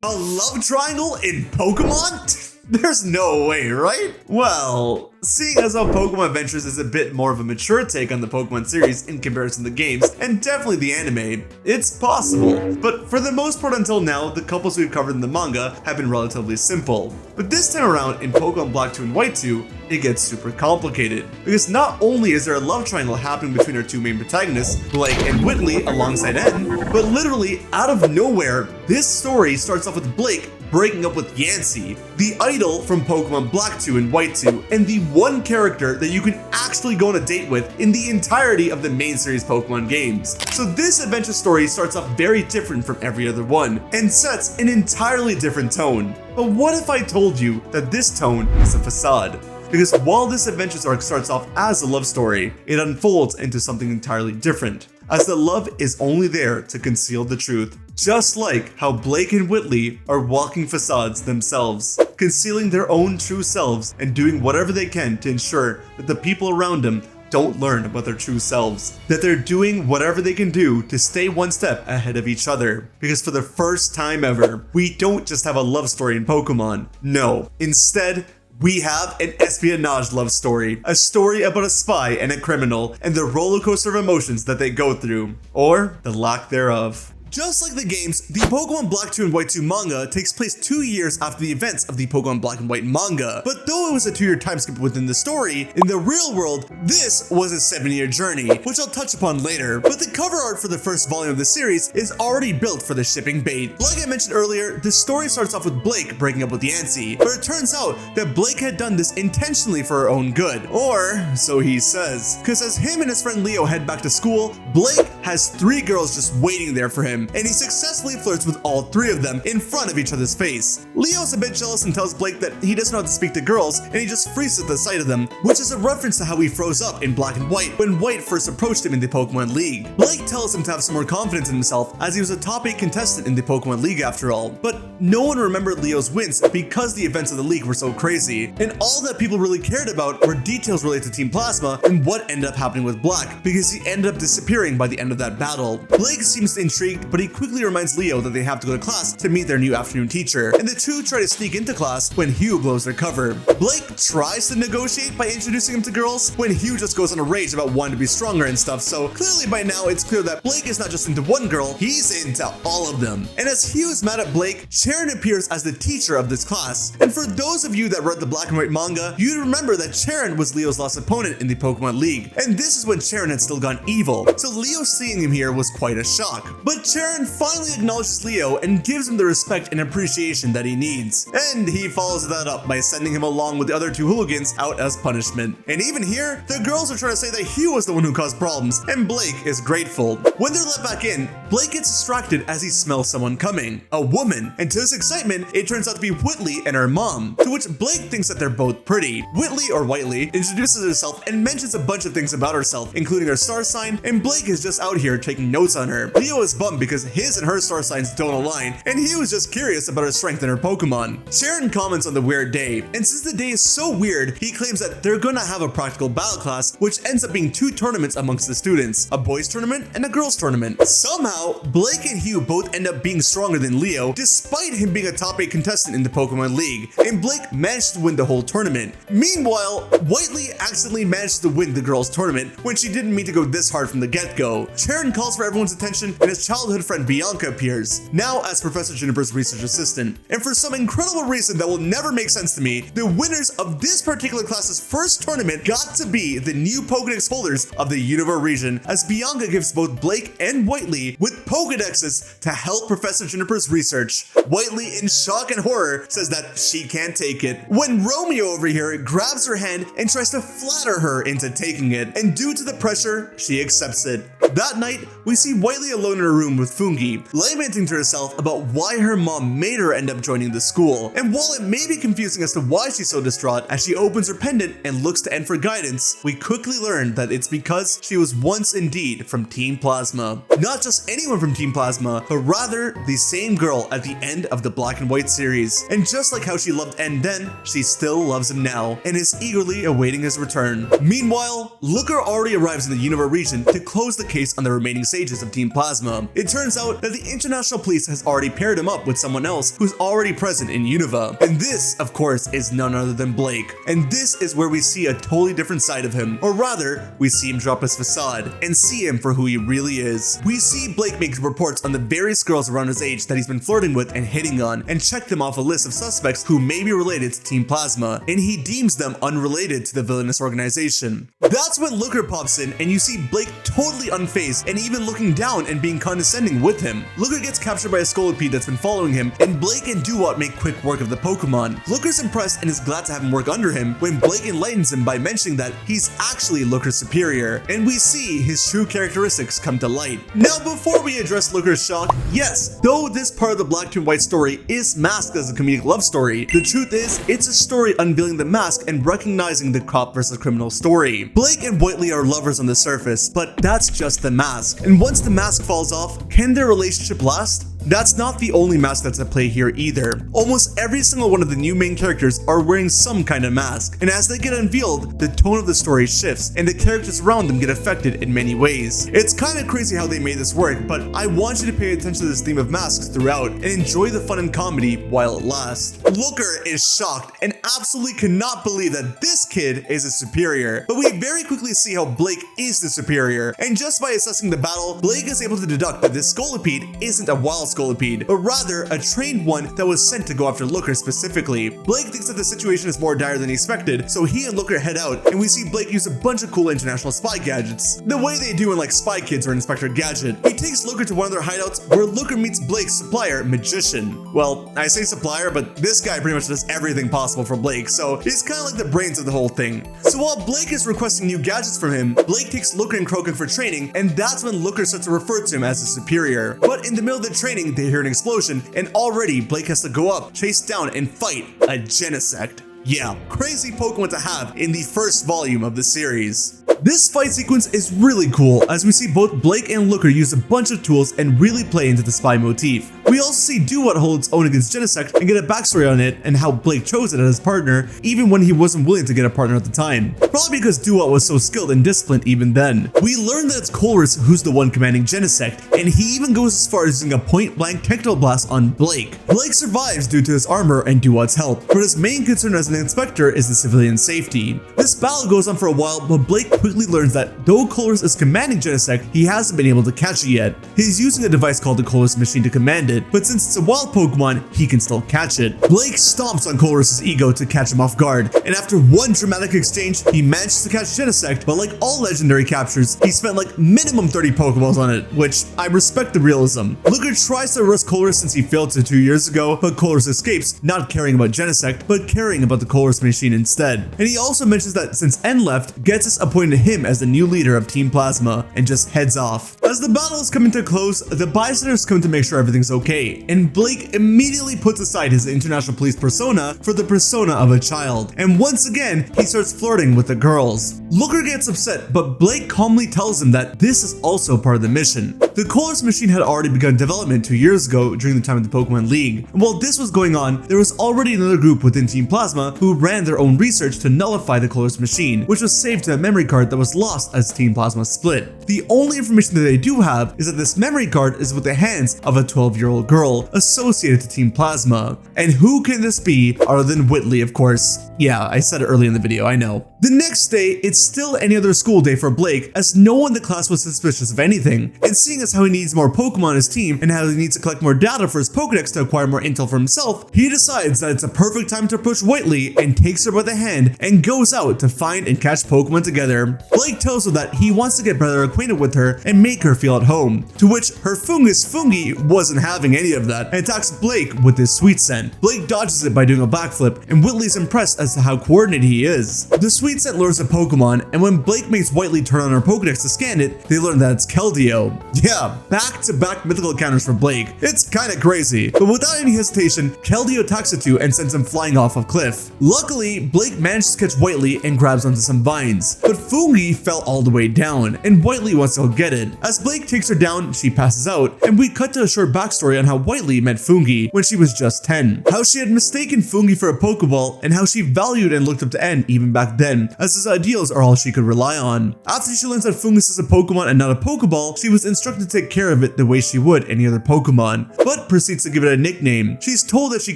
A love triangle in Pokemon? There's no way, right? Well, seeing as how Pokemon Adventures is a bit more of a mature take on the Pokemon series in comparison to the games, and definitely the anime, it's possible. But for the most part until now, the couples we've covered in the manga have been relatively simple. But this time around in Pokemon Black 2 and White 2, it gets super complicated. Because not only is there a love triangle happening between our two main protagonists, Blake and Whitley alongside N, but literally out of nowhere, this story starts off with Blake breaking up with Yancy, the idol from Pokemon Black 2 and White 2, and the one character that you can actually go on a date with in the entirety of the main series Pokemon games. So this adventure story starts off very different from every other one, and sets an entirely different tone. But what if I told you that this tone is a facade? Because while this adventure arc starts off as a love story, it unfolds into something entirely different, as the love is only there to conceal the truth. Just like how Blake and Whitley are walking facades themselves, concealing their own true selves and doing whatever they can to ensure that the people around them don't learn about their true selves. That they're doing whatever they can do to stay one step ahead of each other. Because for the first time ever, we don't just have a love story in Pokemon. No, instead, we have an espionage love story, a story about a spy and a criminal and the roller coaster of emotions that they go through, or the lack thereof. Just like the games, the Pokemon Black 2 and White 2 manga takes place 2 years after the events of the Pokemon Black and White manga. But though it was a 2-year time skip within the story, in the real world, this was a 7-year journey, which I'll touch upon later. But the cover art for the first volume of the series is already built for the shipping bait. Like I mentioned earlier, the story starts off with Blake breaking up with Yancy, but it turns out that Blake had done this intentionally for her own good, or so he says. Because as him and his friend Leo head back to school, Blake has 3 girls just waiting there for him, and he successfully flirts with all 3 of them in front of each other's face. Leo's a bit jealous and tells Blake that he doesn't know how to speak to girls, and he just freezes at the sight of them, which is a reference to how he froze up in Black and White when White first approached him in the Pokemon League. Blake tells him to have some more confidence in himself, as he was a top 8 contestant in the Pokemon League after all. But no one remembered Leo's wins because the events of the league were so crazy, and all that people really cared about were details related to Team Plasma and what ended up happening with Black, because he ended up disappearing by the end of that battle. Blake seems intrigued, but he quickly reminds Leo that they have to go to class to meet their new afternoon teacher, and the two try to sneak into class when Hugh blows their cover. Blake tries to negotiate by introducing him to girls when Hugh just goes on a rage about wanting to be stronger and stuff, so clearly by now it's clear that Blake is not just into one girl, he's into all of them. And as Hugh is mad at Blake, Sharon appears as the teacher of this class. And for those of you that read the Black and White manga, you'd remember that Sharon was Leo's last opponent in the Pokemon League, and this is when Sharon had still gone evil, so Leo seeing him here was quite a shock. But Sharon finally acknowledges Leo and gives him the respect and appreciation that he needs. And he follows that up by sending him along with the other 2 hooligans out as punishment. And even here, the girls are trying to say that Hugh was the one who caused problems, and Blake is grateful. When they're let back in, Blake gets distracted as he smells someone coming, a woman, and to his excitement, it turns out to be Whitley and her mom, to which Blake thinks that they're both pretty. Whitley, or Whitley, introduces herself and mentions a bunch of things about herself, including her star sign, and Blake is just out here taking notes on her. Leo is bummed because his and her star signs don't align, and he was just curious about her strength in her Pokemon. Sharon comments on the weird day, and since the day is so weird, he claims that they're gonna have a practical battle class, which ends up being 2 tournaments amongst the students, a boys tournament and a girls tournament. Somehow, Blake and Hugh both end up being stronger than Leo, despite him being a top 8 contestant in the Pokemon League, and Blake managed to win the whole tournament. Meanwhile, Whitley accidentally managed to win the girls tournament when she didn't mean to go this hard from the get-go. Sharon calls for everyone's attention, and his childhood friend Bianca appears, now as Professor Juniper's research assistant. And for some incredible reason that will never make sense to me, the winners of this particular class's first tournament got to be the new Pokedex holders of the Unova region, as Bianca gives both Blake and Whitley with Pokedexes to help Professor Juniper's research. Whitley, in shock and horror, says that she can't take it, when Romeo over here grabs her hand and tries to flatter her into taking it, and due to the pressure, she accepts it. That night, we see Whitley alone in her room with Fungi, lamenting to herself about why her mom made her end up joining the school. And while it may be confusing as to why she's so distraught, as she opens her pendant and looks to N for guidance, we quickly learn that it's because she was once indeed from Team Plasma. Not just anyone from Team Plasma, but rather the same girl at the end of the Black and White series. And just like how she loved N then, she still loves him now, and is eagerly awaiting his return. Meanwhile, Looker already arrives in the Unova region to close the case on the remaining sages of Team Plasma. It turns turns out that the international police has already paired him up with someone else who's already present in Unova. And this, of course, is none other than Blake. And this is where we see a totally different side of him, or rather, we see him drop his facade and see him for who he really is. We see Blake make reports on the various girls around his age that he's been flirting with and hitting on, and check them off a list of suspects who may be related to Team Plasma, and he deems them unrelated to the villainous organization. That's when Looker pops in, and you see Blake totally unfazed and even looking down and being condescending with him. Looker gets captured by a scolipede that's been following him, and Blake and Duwat make quick work of the Pokemon. Looker's impressed and is glad to have him work under him when Blake enlightens him by mentioning that he's actually Looker's superior, and we see his true characteristics come to light. Now, before we address Looker's shock, yes, though this part of the Black and White story is masked as a comedic love story, the truth is, it's a story unveiling the mask and recognizing the cop versus criminal story. Blake and Whitley are lovers on the surface, but that's just the mask. And once the mask falls off, can their relationship last? That's not the only mask that's at play here either. Almost every single one of the new main characters are wearing some kind of mask, and as they get unveiled, the tone of the story shifts, and the characters around them get affected in many ways. It's kind of crazy how they made this work, but I want you to pay attention to this theme of masks throughout, and enjoy the fun and comedy while it lasts. Looker is shocked, and absolutely cannot believe that this kid is a superior, but we very quickly see how Blake is the superior, and just by assessing the battle, Blake is able to deduct that this scolipede isn't a wild scolipede, but rather a trained one that was sent to go after Looker specifically. Blake thinks that the situation is more dire than he expected, so he and Looker head out, and we see Blake use a bunch of cool international spy gadgets, the way they do in like Spy Kids or Inspector Gadget. He takes Looker to one of their hideouts where Looker meets Blake's supplier, Magician. Well, I say supplier, but this guy pretty much does everything possible for Blake, so he's kind of like the brains of the whole thing. So while Blake is requesting new gadgets from him, Blake takes Looker and Krogan for training, and that's when Looker starts to refer to him as a superior. But in the middle of the training, they hear an explosion, and already Blake has to go up, chase down, and fight a Genesect. Yeah, crazy Pokemon to have in the first volume of the series. This fight sequence is really cool, as we see both Blake and Looker use a bunch of tools and really play into the spy motif. We also see Duwat hold its own against Genesect and get a backstory on it and how Blake chose it as his partner, even when he wasn't willing to get a partner at the time. Probably because Duwat was so skilled and disciplined even then. We learn that it's Colress who's the one commanding Genesect, and he even goes as far as using a point-blank techno blast on Blake. Blake survives due to his armor and Duwat's help, but his main concern as an inspector is the civilian safety. This battle goes on for a while, but Blake quickly learns that though Colress is commanding Genesect, he hasn't been able to catch it yet. He's using a device called the Colress machine to command it, but since it's a wild Pokemon, he can still catch it. Blake stomps on Colress's ego to catch him off guard, and after one dramatic exchange, he manages to catch Genesect, but like all legendary captures, he spent like minimum 30 Pokeballs on it, which I respect the realism. Looker tries to arrest Colress since he failed to 2 years ago, but Colress escapes, not caring about Genesect, but caring about the Colress machine instead. And he also mentions that since N left, Getsus appointed him as the new leader of Team Plasma, and just heads off. As the battle is coming to a close, the bystanders come to make sure everything's okay, and Blake immediately puts aside his international police persona for the persona of a child, and once again, he starts flirting with the girls. Looker gets upset, but Blake calmly tells him that this is also part of the mission. The Colress machine had already begun development 2 years ago during the time of the Pokemon League, and while this was going on, there was already another group within Team Plasma who ran their own research to nullify the Colress machine, which was saved to a memory card that was lost as Team Plasma split. The only information that they do have is that this memory card is with the hands of a 12-year-old girl associated to Team Plasma. And who can this be other than Whitley, of course? Yeah, I said it early in the video, I know. The next day, it's still any other school day for Blake, as no one in the class was suspicious of anything. And seeing as how he needs more Pokemon on his team and how he needs to collect more data for his Pokedex to acquire more intel for himself, he decides that it's a perfect time to approach Whitley and takes her by the hand and goes out to find and catch Pokemon together. Blake tells her that he wants to get better acquainted with her and make her feel at home, to which her Fungi wasn't having any of that and attacks Blake with his sweet scent. Blake dodges it by doing a backflip, and Whitley's impressed as to how coordinated he is. The sweet scent lures a Pokemon, and when Blake makes Whitley turn on her Pokedex to scan it, they learn that it's Keldeo. Yeah, back-to-back mythical encounters for Blake. It's kinda crazy, but without any hesitation, Keldeo attacks it to and sends him flying off a cliff. Luckily, Blake manages to catch Whitley and grabs onto some vines, but Fungi fell all the way down, and Whitley wants to go get it. As Blake takes her down, she passes out, and we cut to a short backstory on how Whitley met Fungi when she was just 10, how she had mistaken Fungi for a Pokeball, and how she valued and looked up to N even back then, again, as his ideals are all she could rely on. After she learns that Fungus is a Pokemon and not a Pokeball, she was instructed to take care of it the way she would any other Pokemon, but proceeds to give it a nickname. She's told that she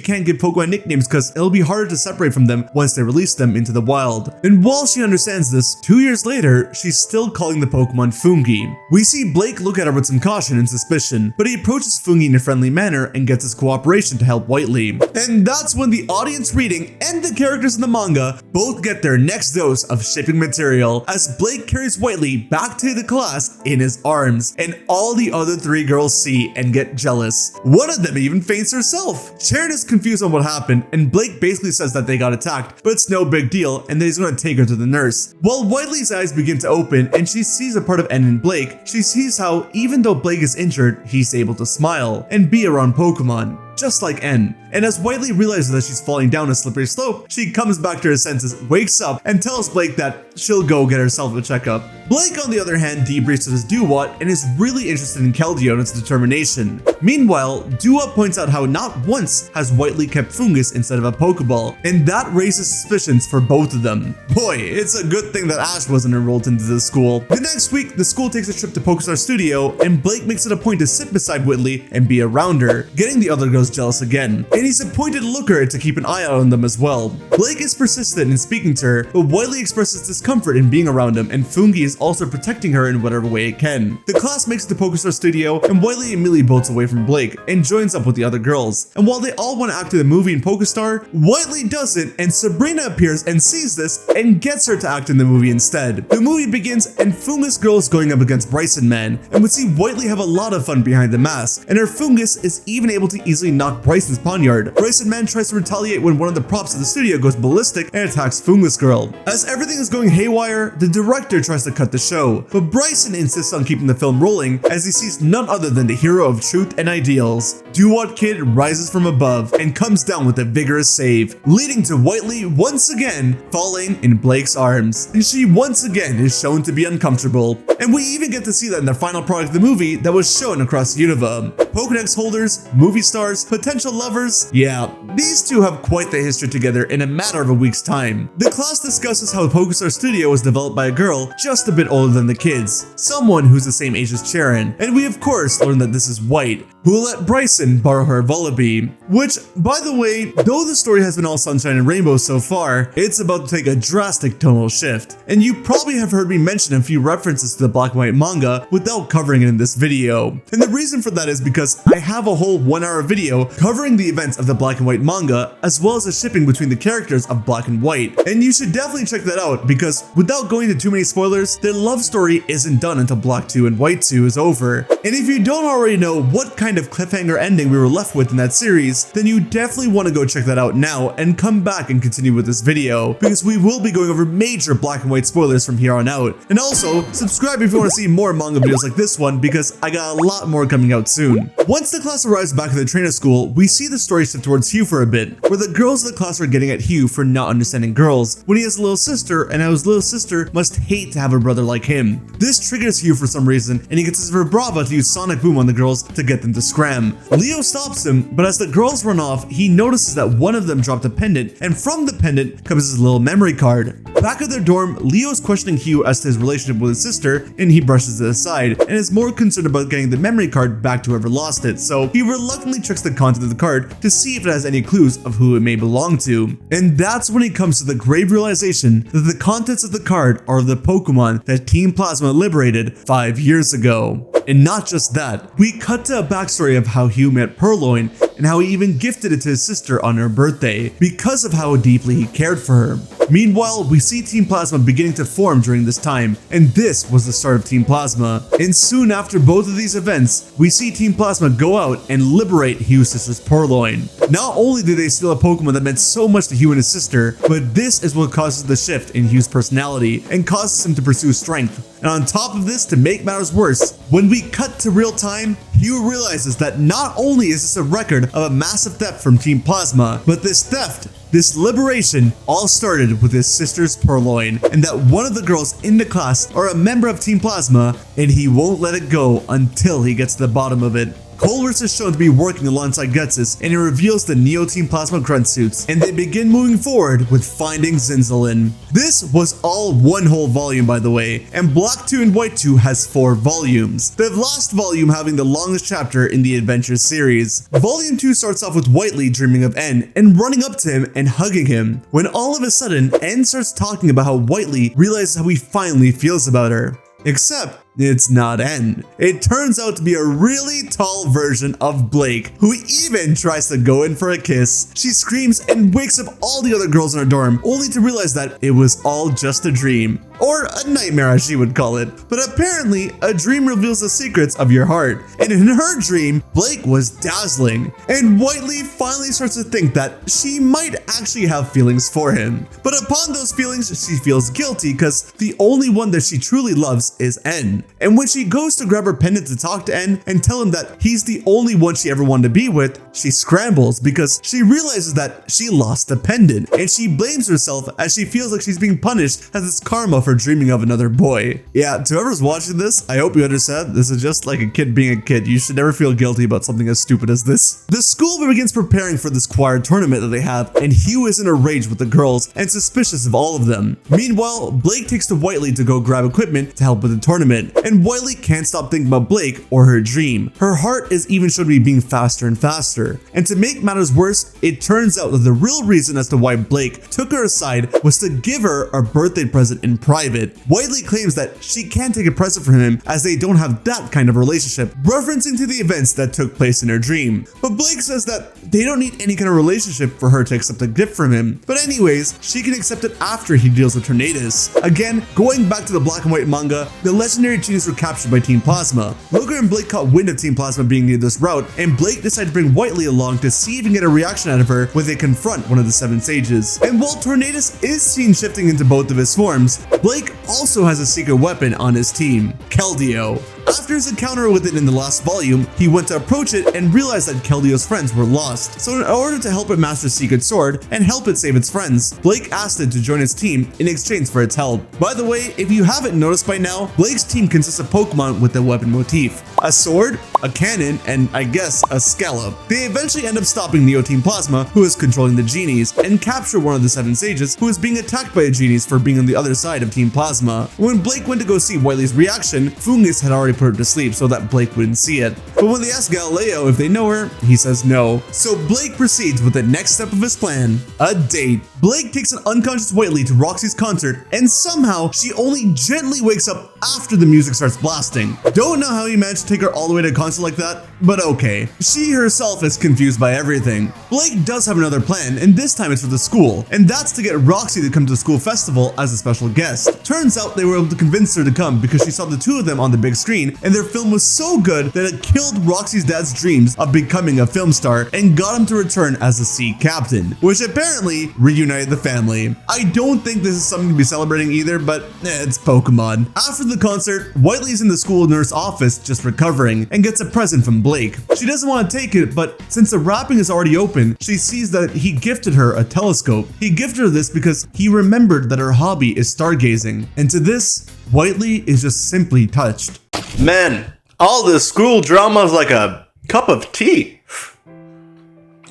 can't give Pokemon nicknames because it'll be harder to separate from them once they release them into the wild. And while she understands this, 2 years later, she's still calling the Pokemon Fungi. We see Blake look at her with some caution and suspicion, but he approaches Fungi in a friendly manner and gets his cooperation to help Whitley. And that's when the audience reading and the characters in the manga both get their next dose of shipping material, as Blake carries Whitley back to the class in his arms, and all the other 3 girls see and get jealous. One of them even faints herself. Sharon is confused on what happened, and Blake basically says that they got attacked, but it's no big deal and that he's going to take her to the nurse. While Whitley's eyes begin to open and she sees a part of N in Blake, she sees how even though Blake is injured, he's able to smile and be around Pokemon, just like N. And as Whitley realizes that she's falling down a slippery slope, she comes back to her senses, wakes up, and tells Blake that she'll go get herself a checkup. Blake, on the other hand, debriefs with his Dewott and is really interested in Keldeo and its determination. Meanwhile, Dewott points out how not once has Whitley kept Fungus instead of a Pokeball, and that raises suspicions for both of them. Boy, it's a good thing that Ash wasn't enrolled into the school. The next week, the school takes a trip to Pokestar Studio, and Blake makes it a point to sit beside Whitley and be around her, getting the other girls jealous again. And he's appointed Looker to keep an eye out on them as well. Blake is persistent in speaking to her, but Whitley expresses discomfort in being around him, and Fungi is also protecting her in whatever way it can. The class makes it to Pokestar Studio, and Whitley immediately bolts away from Blake and joins up with the other girls. And while they all want to act in the movie in Pokestar, Whitley doesn't, and Sabrina appears and sees this and gets her to act in the movie instead. The movie begins, and Fungus Girl is going up against Bryson Man, and we see Whitley have a lot of fun behind the mask, and her Fungus is even able to easily knock Bryson's poniard. Bryson Man tries to retaliate when one of the props of the studio goes ballistic and attacks Fungus Girl. As everything is going haywire, the director tries to cut the show, but Bryson insists on keeping the film rolling as he sees none other than the hero of truth and ideals. Dewott Kid rises from above and comes down with a vigorous save, leading to Whitley once again falling in Blake's arms, and she once again is shown to be uncomfortable. And we even get to see that in the final product of the movie that was shown across Unova. Pokédex holders, movie stars, potential lovers, yeah, these two have quite the history together in a matter of a week's time. The class discusses how Pokestar Studio was developed by a girl just a bit older than the kids, someone who's the same age as Sharon, and we of course learn that this is White, who will let Bryson borrow her Vullaby, which, by the way, though the story has been all sunshine and rainbows so far, it's about to take a drastic tonal shift, and you probably have heard me mention a few references to the black and white manga without covering it in this video. And the reason for that is because I have a whole 1-hour video covering the events of the black and white manga, as well as the shipping between the characters of black and white, and you should definitely check that out because without going into too many spoilers, their love story isn't done until Black 2 and White 2 is over. And if you don't already know what kind of cliffhanger ending we were left with in that series, then you definitely want to go check that out now and come back and continue with this video, because we will be going over major black and white spoilers from here on out. And also, subscribe if you want to see more manga videos like this one, because I got a lot more coming out soon. Once the class arrives back at the trainer school, we see the story shift towards Hugh for a bit, where the girls of the class are getting at Hugh for not understanding girls, when he has a little sister, and how his little sister must hate to have a brother like him. This triggers Hugh for some reason, and he gets his Vibrava to use Sonic Boom on the girls to get them to scram. Leo stops him, but as the girls run off, he notices that one of them dropped a pendant, and from the pendant comes his little memory card. Back at their dorm, Leo's questioning Hugh as to his relationship with his sister, and he brushes it aside, and is more concerned about getting the memory card back to whoever lost it, so he reluctantly checks the content of the card to see if it has any clues of who it may belong to. And that's when he comes to the grave realization that the contents of the card are the Pokemon that Team Plasma liberated 5 years ago. And not just that, we cut to a backstory of how Hugh met Purloin and how he even gifted it to his sister on her birthday because of how deeply he cared for her. Meanwhile, we see Team Plasma beginning to form during this time, and this was the start of Team Plasma. And soon after both of these events, we see Team Plasma go out and liberate Hugh's sister's Purloin. Not only did they steal a Pokemon that meant so much to Hugh and his sister, but this is what causes the shift in Hugh's personality and causes him to pursue strength. And on top of this, to make matters worse, when we cut to real time, Hugh realizes that not only is this a record of a massive theft from Team Plasma, but this theft, this liberation, all started with his sister's Purloin, and that one of the girls in the class are a member of Team Plasma, and he won't let it go until he gets to the bottom of it. Culver's is shown to be working alongside Gutsus, and it reveals the Neo Team Plasma grunt suits, and they begin moving forward with finding Zinzalin. This was all one whole volume, by the way, and Black 2 and White 2 has 4 volumes, the last volume having the longest chapter in the Adventure series. Volume 2 starts off with Whitley dreaming of N and running up to him and hugging him, when all of a sudden N starts talking about how Whitley realizes how he finally feels about her. Except it's not N. It turns out to be a really tall version of Blake, who even tries to go in for a kiss. She screams and wakes up all the other girls in her dorm, only to realize that it was all just a dream. Or a nightmare, as she would call it. But apparently, a dream reveals the secrets of your heart. And in her dream, Blake was dazzling. And Whitley finally starts to think that she might actually have feelings for him. But upon those feelings, she feels guilty because the only one that she truly loves is N. And when she goes to grab her pendant to talk to N and tell him that he's the only one she ever wanted to be with, she scrambles because she realizes that she lost the pendant, and she blames herself as she feels like she's being punished as it's karma for dreaming of another boy. Yeah, to whoever's watching this, I hope you understand this is just like a kid being a kid. You should never feel guilty about something as stupid as this. The school begins preparing for this choir tournament that they have, and Hugh is in a rage with the girls and suspicious of all of them. Meanwhile, Blake takes to Whitley to go grab equipment to help with the tournament, and Whitley can't stop thinking about Blake or her dream. Her heart is even shown to be being faster and faster. And to make matters worse, it turns out that the real reason as to why Blake took her aside was to give her a birthday present in private. Whitley claims that she can't take a present from him as they don't have that kind of relationship, referencing to the events that took place in her dream. But Blake says that they don't need any kind of relationship for her to accept a gift from him. But anyways, she can accept it after he deals with Tornadus. Again, going back to the black and white manga, the legendary genies were captured by Team Plasma. Logan and Blake caught wind of Team Plasma being near this route, and Blake decided to bring Whitley along to see if he can get a reaction out of her when they confront one of the 7 sages. And while Tornadus is seen shifting into both of his forms, Blake also has a secret weapon on his team, Keldeo. After his encounter with it in the last volume, he went to approach it and realized that Keldeo's friends were lost. So in order to help it master Secret Sword and help it save its friends, Blake asked it to join his team in exchange for its help. By the way, if you haven't noticed by now, Blake's team consists of Pokemon with the weapon motif: a sword, a cannon, and I guess a scallop. They eventually end up stopping Neo Team Plasma, who is controlling the genies, and capture one of the 7 sages who is being attacked by the genies for being on the other side of Team Plasma. When Blake went to go see Whitley's reaction, Fungus had already put her to sleep so that Blake wouldn't see it. But when they ask Galileo if they know her, he says no. So Blake proceeds with the next step of his plan: a date. Blake takes an unconscious Whitley to Roxy's concert, and somehow she only gently wakes up after the music starts blasting. Don't know how he managed to take her all the way to a concert like that, but okay. She herself is confused by everything. Blake does have another plan, and this time it's for the school, and that's to get Roxy to come to the school festival as a special guest. Turns out they were able to convince her to come because she saw the 2 of them on the big screen, and their film was so good that it killed Roxy's dad's dreams of becoming a film star and got him to return as the sea captain, which apparently reunited the family. I don't think this is something to be celebrating either, but it's Pokemon. After the concert, Whitley's in the school nurse office just recovering and gets a present from Blake. She doesn't want to take it, but since the wrapping is already open, she sees that he gifted her a telescope. He gifted her this because he remembered that her hobby is stargazing, and to this, Whitley is just simply touched. Man, all this school drama is like a cup of tea.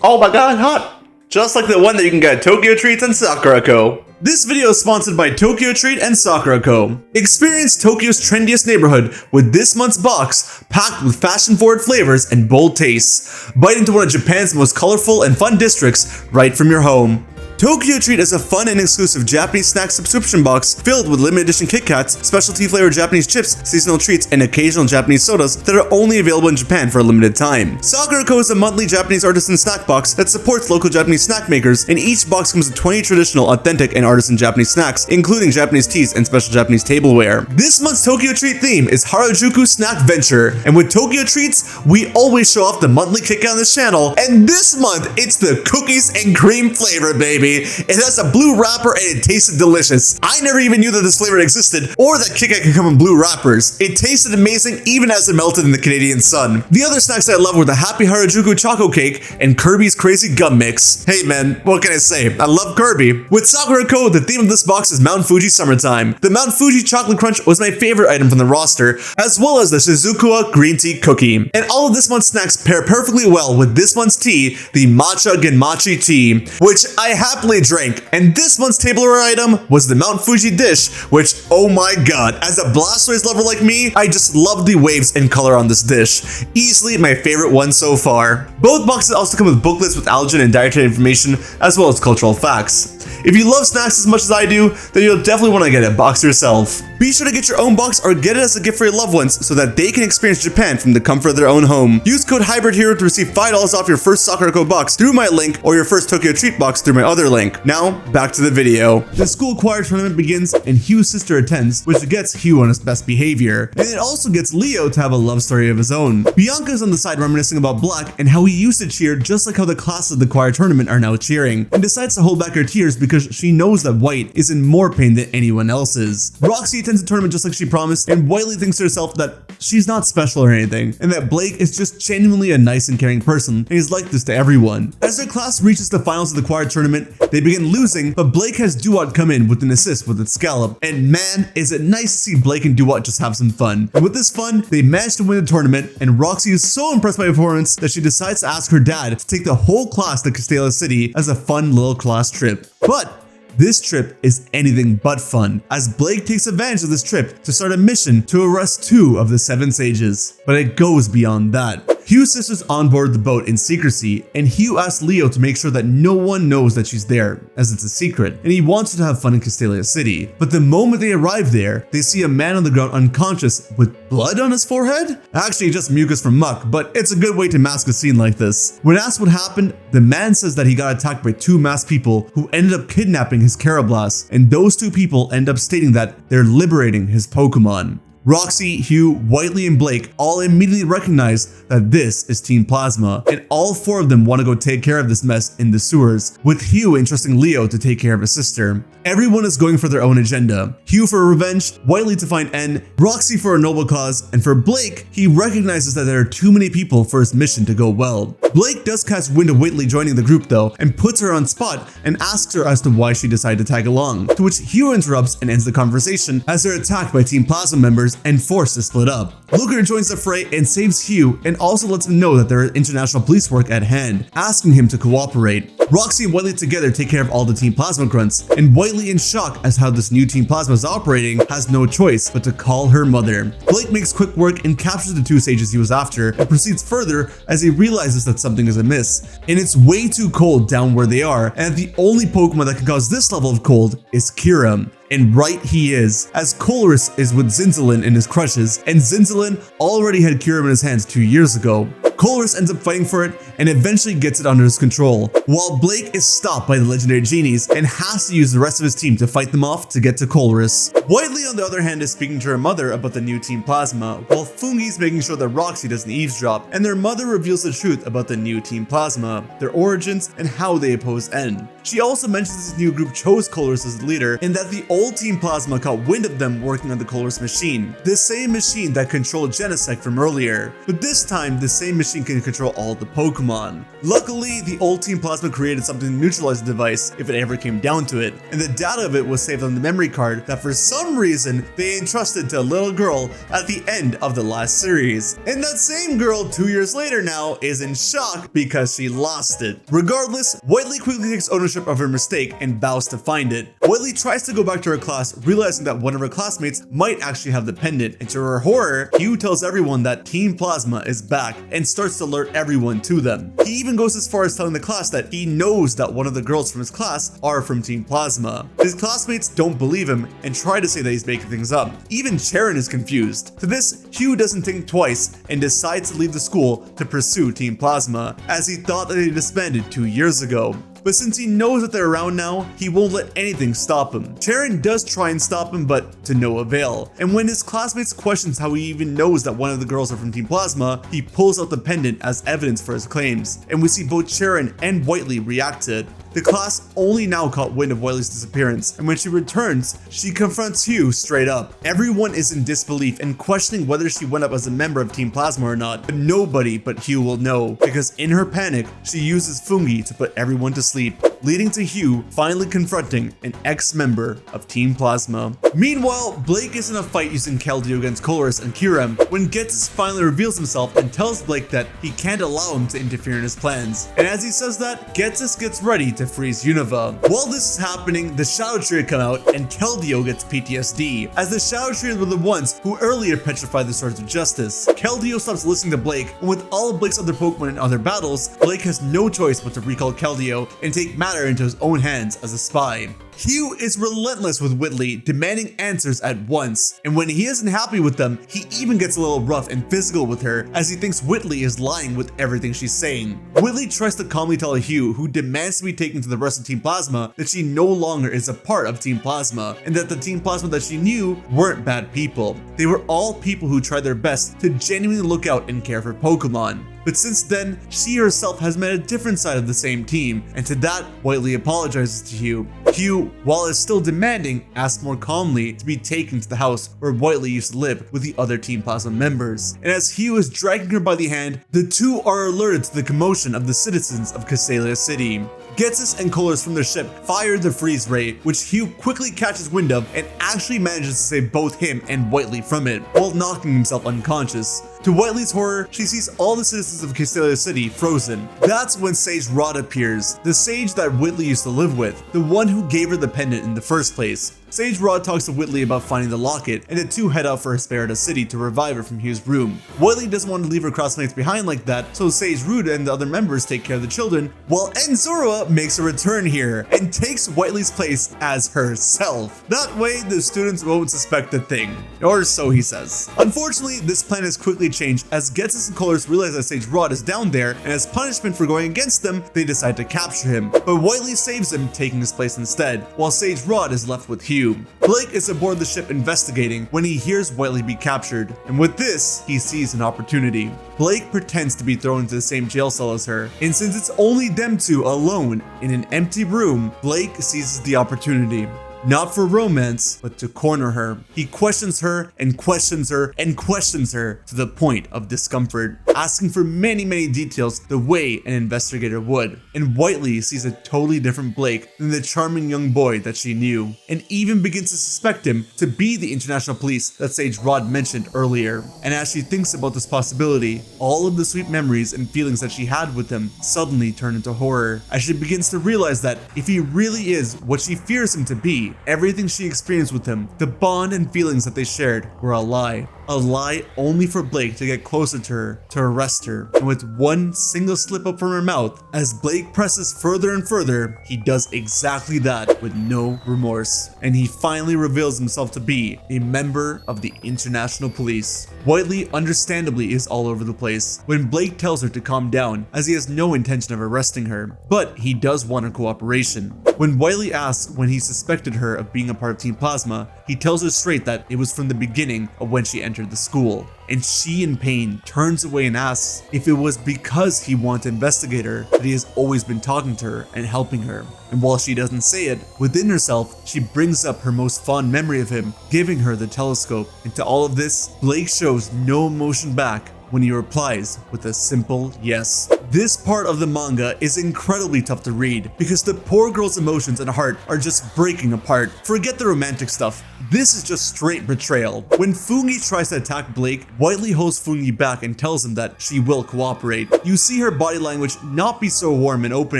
Oh my god, hot! Just like the one that you can get at Tokyo Treats and Sakura Co. This video is sponsored by Tokyo Treat and Sakura Co. Experience Tokyo's trendiest neighborhood with this month's box packed with fashion-forward flavors and bold tastes. Bite into one of Japan's most colorful and fun districts right from your home. Tokyo Treat is a fun and exclusive Japanese snack subscription box filled with limited edition Kit Kats, specialty flavored Japanese chips, seasonal treats, and occasional Japanese sodas that are only available in Japan for a limited time. Sakura Co is a monthly Japanese artisan snack box that supports local Japanese snack makers, and each box comes with 20 traditional, authentic, and artisan Japanese snacks, including Japanese teas and special Japanese tableware. This month's Tokyo Treat theme is Harajuku Snack Venture, and with Tokyo Treats, we always show off the monthly Kit Kat on this channel, and this month, it's the cookies and cream flavor, baby! me. It has a blue wrapper and it tasted delicious. I never even knew that this flavor existed or that Kit Kat could come in blue wrappers. It tasted amazing even as it melted in the Canadian sun. The other snacks I love were the Happy Harajuku Choco Cake and Kirby's Crazy Gum Mix. Hey man, what can I say? I love Kirby. With Sakura Co, the theme of this box is Mount Fuji Summertime. The Mount Fuji Chocolate Crunch was my favorite item from the roster, as well as the Shizukawa Green Tea Cookie. And all of this month's snacks pair perfectly well with this month's tea, the Matcha Genmachi Tea, which I happily drank. And this month's tableware item was the Mount Fuji dish, which, oh my god, as a Blastoise lover like me, I just love the waves and color on this dish. Easily my favorite one so far. Both boxes also come with booklets with allergen and dietary information, as well as cultural facts. If you love snacks as much as I do, then you'll definitely want to get a box yourself. Be sure to get your own box or get it as a gift for your loved ones so that they can experience Japan from the comfort of their own home. Use code HybridHero to receive $5 off your first Sakura Co box through my link or your first Tokyo Treat box through my other link. Now, back to the video. The school choir tournament begins and Hugh's sister attends, which gets Hugh on his best behavior. And it also gets Leo to have a love story of his own. Bianca's on the side reminiscing about Black and how he used to cheer just like how the classes of the choir tournament are now cheering, and decides to hold back her tears because she knows that White is in more pain than anyone else is. Roxy attends the tournament just like she promised, and Whitley thinks to herself that she's not special or anything, and that Blake is just genuinely a nice and caring person, and he's like this to everyone. As their class reaches the finals of the choir tournament, they begin losing, but Blake has Duat come in with an assist with its scallop, and man, is it nice to see Blake and Duat just have some fun. And with this fun, they manage to win the tournament, and Roxy is so impressed by her performance that she decides to ask her dad to take the whole class to Castelia City as a fun little class trip. But this trip is anything but fun, as Blake takes advantage of this trip to start a mission to arrest 2 of the 7 sages. But it goes beyond that. Hugh's sisters onboard the boat in secrecy, and Hugh asks Leo to make sure that no one knows that she's there, as it's a secret, and he wants her to have fun in Castelia City. But the moment they arrive there, they see a man on the ground unconscious with blood on his forehead? Actually, just mucus from muck, but it's a good way to mask a scene like this. When asked what happened, the man says that he got attacked by 2 masked people who ended up kidnapping his Carablast, and those 2 people end up stating that they're liberating his Pokémon. Roxy, Hugh, Whitley, and Blake all immediately recognize that this is Team Plasma, and all 4 of them want to go take care of this mess in the sewers, with Hugh entrusting Leo to take care of his sister. Everyone is going for their own agenda. Hugh for revenge, Whitley to find N, Roxy for a noble cause, and for Blake, he recognizes that there are too many people for his mission to go well. Blake does catch wind of Whitley joining the group though, and puts her on spot and asks her as to why she decided to tag along, to which Hugh interrupts and ends the conversation as they're attacked by Team Plasma members and forced to split up. Looker joins the fray and saves Hugh, and also lets him know that there is international police work at hand, asking him to cooperate. Roxy and Whitley together take care of all the Team Plasma grunts, and Whitley, in shock as how this new Team Plasma is operating, has no choice but to call her mother. Blake makes quick work and captures the 2 sages he was after, and proceeds further as he realizes that something is amiss, and it's way too cold down where they are, and the only Pokemon that can cause this level of cold is Kira. And right he is, as Colress is with Zinzalin in his crushes, and Zinzalin already had Kira in his hands 2 years ago. Colress ends up fighting for it and eventually gets it under his control, while Blake is stopped by the legendary genies and has to use the rest of his team to fight them off to get to Colress. Whitley, on the other hand, is speaking to her mother about the new Team Plasma, while Fungi's making sure that Roxy doesn't eavesdrop, and their mother reveals the truth about the new Team Plasma, their origins, and how they oppose N. She also mentions this new group chose Colress as the leader, and that the old Team Plasma caught wind of them working on the Colress machine, the same machine that controlled Genesect from earlier. But this time, the same machine can control all the Pokemon. Luckily, the old Team Plasma created something to neutralize the device if it ever came down to it, and the data of it was saved on the memory card that for some reason they entrusted to a little girl at the end of the last series. And that same girl 2 years later now is in shock because she lost it. Regardless, Whitley quickly takes ownership of her mistake and vows to find it. Whitley tries to go back to her class, realizing that one of her classmates might actually have the pendant, and to her horror, Hugh tells everyone that Team Plasma is back and starts to alert everyone to them. He even goes as far as telling the class that he knows that one of the girls from his class are from Team Plasma. His classmates don't believe him and try to say that he's making things up. Even Charon is confused. To this, Hugh doesn't think twice and decides to leave the school to pursue Team Plasma, as he thought that they disbanded 2 years ago. But since he knows that they're around now, he won't let anything stop him. Charon does try and stop him, but to no avail. And when his classmates questions how he even knows that one of the girls are from Team Plasma, he pulls out the pendant as evidence for his claims, and we see both Charon and Whitley react to it. The class only now caught wind of Whitley's disappearance, and when she returns, she confronts Hugh straight up. Everyone is in disbelief and questioning whether she went up as a member of Team Plasma or not, but nobody but Hugh will know, because in her panic, she uses fungi to put everyone to sleep, leading to Hugh finally confronting an ex-member of Team Plasma. Meanwhile, Blake is in a fight using Keldeo against Coloris and Kiram when Getsus finally reveals himself and tells Blake that he can't allow him to interfere in his plans. And as he says that, Getsus gets ready to freeze Unova. While this is happening, the Shadow Trio come out and Keldeo gets PTSD, as the Shadow Trio were the ones who earlier petrified the Swords of Justice. Keldeo stops listening to Blake, and with all of Blake's other Pokemon in other battles, Blake has no choice but to recall Keldeo and take matter into his own hands as a spy. Hugh is relentless with Whitley, demanding answers at once, and when he isn't happy with them, he even gets a little rough and physical with her as he thinks Whitley is lying with everything she's saying. Whitley tries to calmly tell Hugh, who demands to be taken to the rest of Team Plasma, that she no longer is a part of Team Plasma, and that the Team Plasma that she knew weren't bad people. They were all people who tried their best to genuinely look out and care for Pokemon. But since then, she herself has met a different side of the same team, and to that, Whitley apologizes to Hugh. Hugh, while is still demanding, asks more calmly to be taken to the house where Whitley used to live with the other Team Plasma members. And as Hugh is dragging her by the hand, the two are alerted to the commotion of the citizens of Castelia City. Getsus and Coloris from their ship fire the freeze ray, which Hugh quickly catches wind of and actually manages to save both him and Whitley from it, while knocking himself unconscious. To Whitley's horror, she sees all the citizens of Castelia City frozen. That's when Sage Rod appears, the sage that Whitley used to live with, the one who gave her the pendant in the first place. Sage Rod talks to Whitley about finding the locket, and the two head out for Hesperida City to revive her from Hugh's room. Whitley doesn't want to leave her classmates behind like that, so Sage Rude and the other members take care of the children, while Enzora makes a return here and takes Whitley's place as herself. That way, the students won't suspect a thing, or so he says. Unfortunately, this plan is quickly changed as Getsus and Coloris realize that Sage Rod is down there, and as punishment for going against them, they decide to capture him. But Whitley saves him, taking his place instead, while Sage Rod is left with Hugh. Blake is aboard the ship investigating when he hears Whitley be captured, and with this, he sees an opportunity. Blake pretends to be thrown into the same jail cell as her, and since it's only them two alone in an empty room, Blake seizes the opportunity. Not for romance, but to corner her. He questions her and questions her and questions her to the point of discomfort, asking for many details the way an investigator would. And Whitley sees a totally different Blake than the charming young boy that she knew, and even begins to suspect him to be the international police that Sage Rod mentioned earlier. And as she thinks about this possibility, all of the sweet memories and feelings that she had with him suddenly turn into horror, as she begins to realize that if he really is what she fears him to be, everything she experienced with him, the bond and feelings that they shared, were a lie. A lie only for Blake to get closer to her, to arrest her. And with one single slip up from her mouth, as Blake presses further and further, he does exactly that with no remorse. And he finally reveals himself to be a member of the International Police. Whitley understandably is all over the place when Blake tells her to calm down, as he has no intention of arresting her, but he does want her cooperation. When Whitley asks when he suspected her of being a part of Team Plasma, he tells her straight that it was from the beginning of when she entered the school. And she, in pain, turns away and asks if it was because he wanted to investigate her that he has always been talking to her and helping her. And while she doesn't say it, within herself, she brings up her most fond memory of him, giving her the telescope. And to all of this, Blake shows no emotion back when he replies with a simple yes. This part of the manga is incredibly tough to read because the poor girl's emotions and heart are just breaking apart. Forget the romantic stuff. This is just straight betrayal. When Fungi tries to attack Blake, Whitley holds Fungi back and tells him that she will cooperate. You see her body language not be so warm and open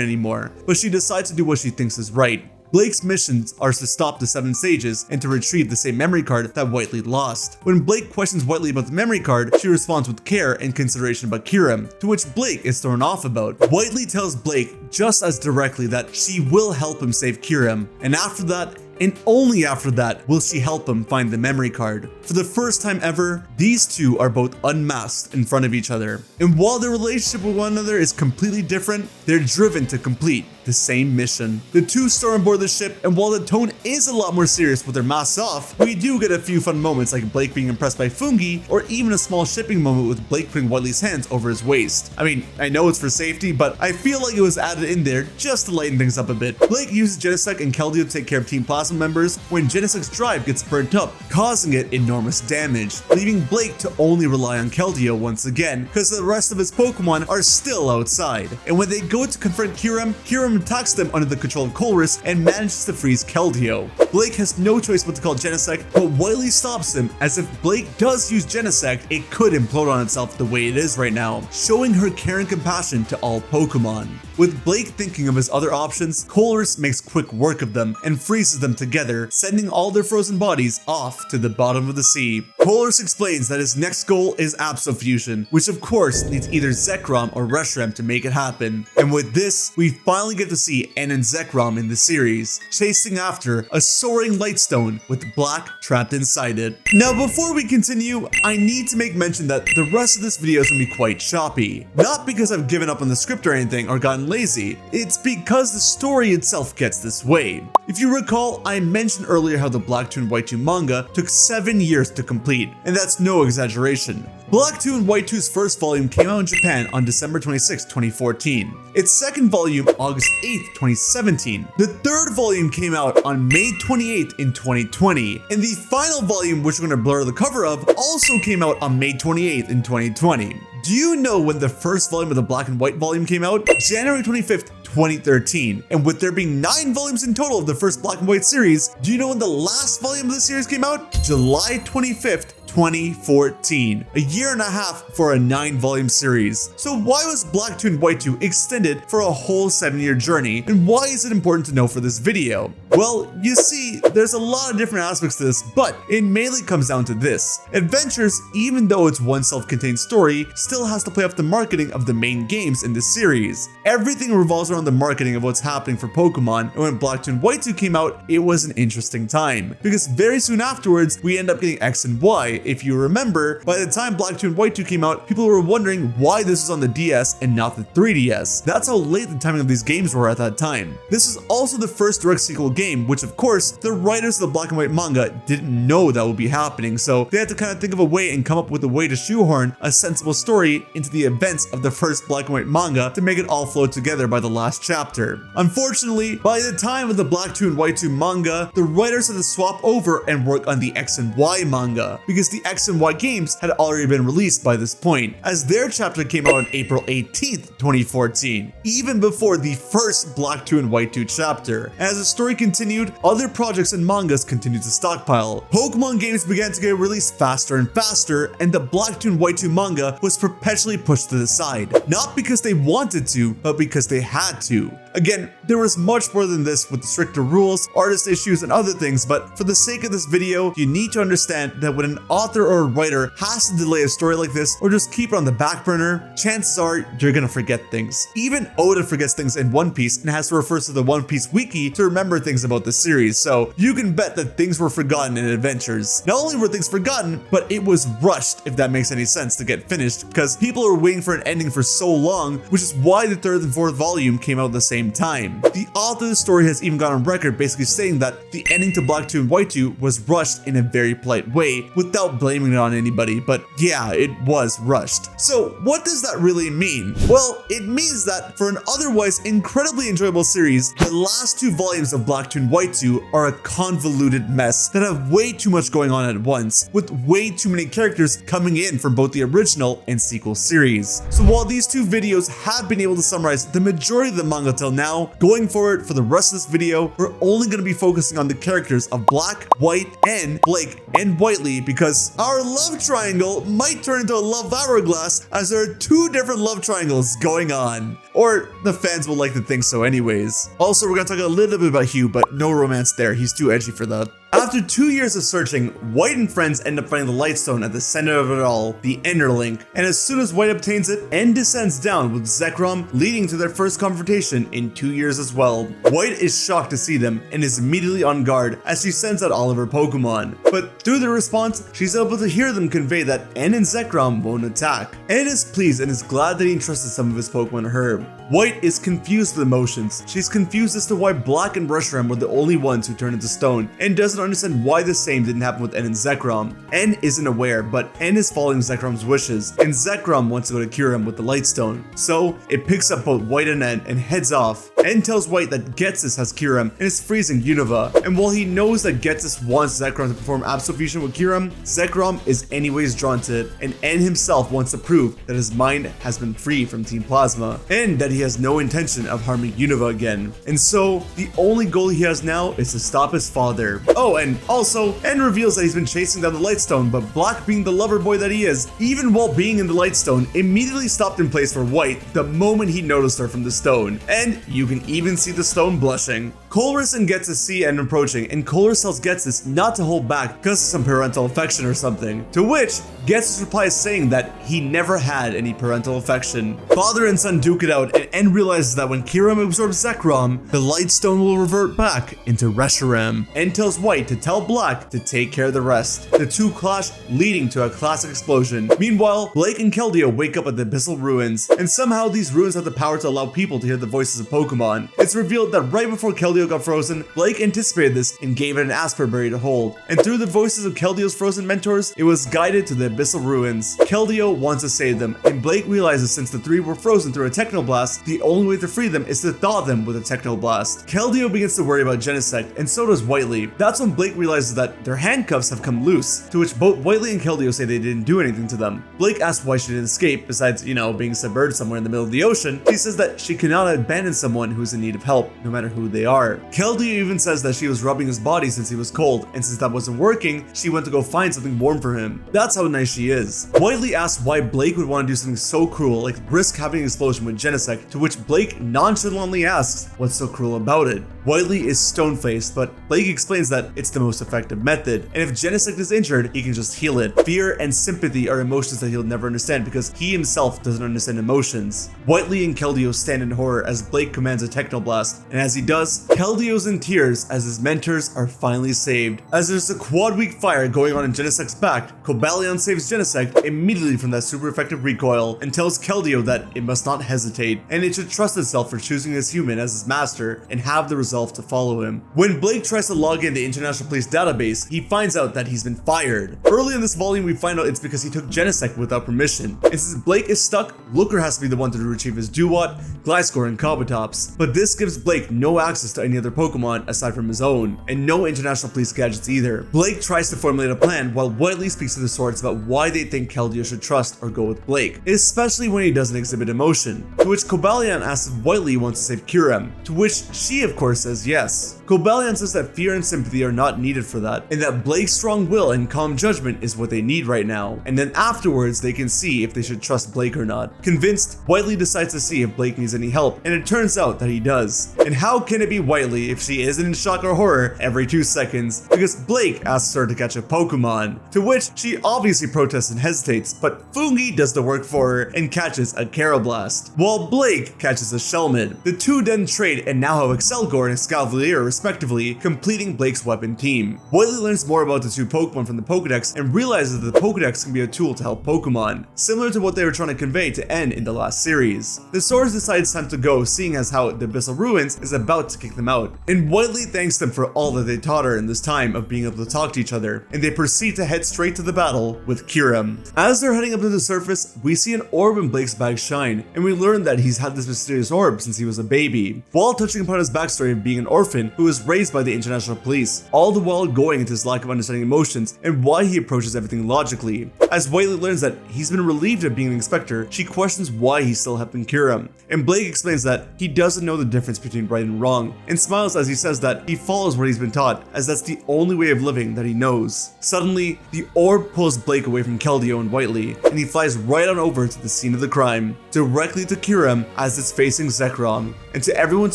anymore, but she decides to do what she thinks is right. Blake's missions are to stop the 7 sages and to retrieve the same memory card that Whitley lost. When Blake questions Whitley about the memory card, she responds with care and consideration about Kiram, to which Blake is thrown off about. Whitley tells Blake just as directly that she will help him save Kiram, and after that, and only after that, will she help him find the memory card. For the first time ever, these two are both unmasked in front of each other. And while their relationship with one another is completely different, they're driven to complete the same mission. The two start on board the ship, and while the tone is a lot more serious with their masks off, we do get a few fun moments like Blake being impressed by Fungi, or even a small shipping moment with Blake putting Whitley's hands over his waist. I mean, I know it's for safety, but I feel like it was added in there just to lighten things up a bit. Blake uses Genesect and Keldeo to take care of Team Plasma members when Genesect's drive gets burnt up, causing it enormous damage, leaving Blake to only rely on Keldeo once again, because the rest of his Pokemon are still outside. And when they go to confront Kyurem attacks them under the control of Colress and manages to freeze Keldeo. Blake has no choice but to call Genesect, but Whitley stops him, as if Blake does use Genesect, it could implode on itself the way it is right now, showing her care and compassion to all Pokemon. With Blake thinking of his other options, Colress makes quick work of them and freezes them together, sending all their frozen bodies off to the bottom of the sea. Colress explains that his next goal is Absolution, which of course needs either Zekrom or Reshiram to make it happen. And with this, we finally get to see N and Zekrom in the series, chasing after a soaring Lightstone with Black trapped inside it. Now before we continue, I need to make mention that the rest of this video is going to be quite choppy. Not because I've given up on the script or anything or gotten lazy, it's because the story itself gets this way. If you recall, I mentioned earlier how the Black 2 and White 2 manga took 7 years to complete, and that's no exaggeration. Black 2 and White 2's first volume came out in Japan on December 26, 2014. Its second volume, August 8, 2017. The third volume came out on May 28 in 2020. And the final volume, which we're going to blur the cover of, also came out on May 28 in 2020. Do you know when the first volume of the Black and White volume came out? January 25th, 2013. And with there being 9 volumes in total of the first Black and White series, do you know when the last volume of the series came out? July 25th, 2014. A year and a half for a 9-volume series. So why was Black 2 and White 2 extended for a whole 7-year journey? And why is it important to know for this video? Well, you see, there's a lot of different aspects to this, but it mainly comes down to this. Adventures, even though it's one self-contained story, still has to play off the marketing of the main games in this series. Everything revolves around the marketing of what's happening for Pokemon, and when Black 2 and White 2 came out, it was an interesting time. Because very soon afterwards, we end up getting X and Y. If you remember, by the time Black 2 and White 2 came out, people were wondering why this was on the DS and not the 3DS. That's how late the timing of these games were at that time. This is also the first direct sequel game, which of course, the writers of the Black and White manga didn't know that would be happening, so they had to kind of think of a way and come up with a way to shoehorn a sensible story into the events of the first Black and White manga to make it all flow together by the last chapter. Unfortunately, by the time of the Black 2 and White 2 manga, the writers had to swap over and work on the X and Y manga, because the X and Y games had already been released by this point, as their chapter came out on April 18th, 2014, even before the first Black 2 and White 2 chapter. As the story continued, other projects and mangas continued to stockpile. Pokemon games began to get released faster and faster, and the Black 2 and White 2 manga was perpetually pushed to the side. Not because they wanted to, but because they had to. Again, there was much more than this with the stricter rules, artist issues, and other things, but for the sake of this video, you need to understand that when an author or a writer has to delay a story like this, or just keep it on the back burner, chances are you're gonna forget things. Even Oda forgets things in One Piece and has to refer to the One Piece wiki to remember things about the series, so you can bet that things were forgotten in Adventures. Not only were things forgotten, but it was rushed, if that makes any sense, to get finished, because people are waiting for an ending for so long, which is why the third and fourth volume came out at the same time. The author of the story has even gone on record basically saying that the ending to Black 2 and White 2 was rushed in a very polite way, without blaming it on anybody, but yeah, it was rushed. So what does that really mean? Well, it means that for an otherwise incredibly enjoyable series, the last 2 volumes of Black 2 and White 2 are a convoluted mess that have way too much going on at once, with way too many characters coming in from both the original and sequel series. So while these 2 videos have been able to summarize the majority of the manga till now, going forward for the rest of this video, we're only going to be focusing on the characters of Black, White, and Blake, and Whitley, because our love triangle might turn into a love hourglass, as there are 2 different love triangles going on. Or the fans will like to think so anyways. Also, we're going to talk a little bit about Hugh, but no romance there, he's too edgy for that. After 2 years of searching, White and friends end up finding the Lightstone at the center of it all, the Enderlink, and as soon as White obtains it, N descends down with Zekrom, leading to their first confrontation in 2 years as well. White is shocked to see them and is immediately on guard as she sends out all of her Pokemon, but through their response, she's able to hear them convey that N and Zekrom won't attack. N is pleased and is glad that he entrusted some of his Pokemon to her. White is confused with emotions. She's confused as to why Black and Reshiram were the only ones who turned into stone, and doesn't understand why the same didn't happen with N and Zekrom. N isn't aware, but N is following Zekrom's wishes, and Zekrom wants to go to cure him with the Lightstone. So it picks up both White and N and heads off. N tells White that Getsis has Kyurem and is freezing Unova, and while he knows that Getsis wants Zekrom to perform Absolution with Kyurem, Zekrom is anyways drawn to it, and N himself wants to prove that his mind has been free from Team Plasma, and that he has no intention of harming Unova again. And so, the only goal he has now is to stop his father. Oh, and also, N reveals that he's been chasing down the Lightstone, but Black, being the lover boy that he is, even while being in the Lightstone, immediately stopped in place for White the moment he noticed her from the stone. And you can even see the stone blushing. Colress and Getsis see N approaching, and Colress tells Getsis not to hold back because of some parental affection or something, to which Getsis replies saying that he never had any parental affection. Father and son duke it out, and N realizes that when Kyurem absorbs Zekrom, the Lightstone will revert back into Reshiram. N tells White to tell Black to take care of the rest. The two clash, leading to a classic explosion. Meanwhile, Blake and Keldeo wake up at the Abyssal Ruins, and somehow these ruins have the power to allow people to hear the voices of Pokemon. It's revealed that right before Keldeo got frozen, Blake anticipated this and gave it an Asper Berry to hold, and through the voices of Keldeo's frozen mentors, it was guided to the Abyssal Ruins. Keldeo wants to save them, and Blake realizes since the three were frozen through a Technoblast, the only way to free them is to thaw them with a Technoblast. Keldeo begins to worry about Genesect, and so does Whitley. That's when Blake realizes that their handcuffs have come loose, to which both Whitley and Keldeo say they didn't do anything to them. Blake asks why she didn't escape, besides, being submerged somewhere in the middle of the ocean. She says that she cannot abandon someone who's in need of help, no matter who they are. Keldeo even says that she was rubbing his body since he was cold, and since that wasn't working, she went to go find something warm for him. That's how nice she is. Whitley asks why Blake would want to do something so cruel, like risk having an explosion with Genesect, to which Blake nonchalantly asks what's so cruel about it. Whitley is stone-faced, but Blake explains that it's the most effective method, and if Genesect is injured, he can just heal it. Fear and sympathy are emotions that he'll never understand because he himself doesn't understand emotions. Whitley and Keldeo stand in horror as Blake commands a Technoblast, and as he does, Keldeo's in tears as his mentors are finally saved. As there's a quad weak fire going on in Genesect's back, Cobalion saves Genesect immediately from that super effective recoil and tells Keldeo that it must not hesitate, and it should trust itself for choosing this human as its master and have the resolve to follow him. When Blake tries to log in the International Police database, he finds out that he's been fired. Early in this volume, we find out it's because he took Genesect without permission. And since Blake is stuck, Looker has to be the one to retrieve his Duat, Gliscor, and Kabutops. But this gives Blake no access to any other Pokemon aside from his own, and no International Police gadgets either. Blake tries to formulate a plan while Whitley speaks to the Swords about why they think Keldeo should trust or go with Blake, especially when he doesn't exhibit emotion. To which Cobalion asks if Whitley wants to save Kyurem, to which she of course says yes. Cobalion says that fear and sympathy are not needed for that, and that Blake's strong will and calm judgment is what they need right now, and then afterwards they can see if they should trust Blake or not. Convinced, Whitley decides to see if Blake needs any help, and it turns out that he does. And how can it be Whitley if she isn't in shock or horror every 2 seconds? Because Blake asks her to catch a Pokemon, to which she obviously protests and hesitates, but Fungi does the work for her and catches a Karrablast, while Blake catches a Shelmet. The two then trade and now have Excelgor and Escavalier respectively, completing Blake's weapon team. Whitley learns more about the two Pokemon from the Pokedex and realizes that the Pokedex can be a tool to help Pokemon, similar to what they were trying to convey to N in the last series. The Swords decide it's time to go, seeing as how the Abyssal Ruins is about to kick them out, and Whitley thanks them for all that they taught her in this time of being able to talk to each other, and they proceed to head straight to the battle with Kyurem. As they're heading up to the surface, we see an orb in Blake's bag shine, and we learn that he's had this mysterious orb since he was a baby, while touching upon his backstory of being an orphan who was raised by the International Police, all the while going into his lack of understanding emotions and why he approaches everything logically. As Whitley learns that he's been relieved of being an inspector, she questions why he's still helping Kyurem, and Blake explains that he doesn't know the difference between right and wrong, and smiles as he says that he follows what he's been taught, as that's the only way of living that he knows. Suddenly, the orb pulls Blake away from Keldeo and Whitley, and he flies right on over to the scene of the crime, directly to Kyurem as it's facing Zekrom, and to everyone's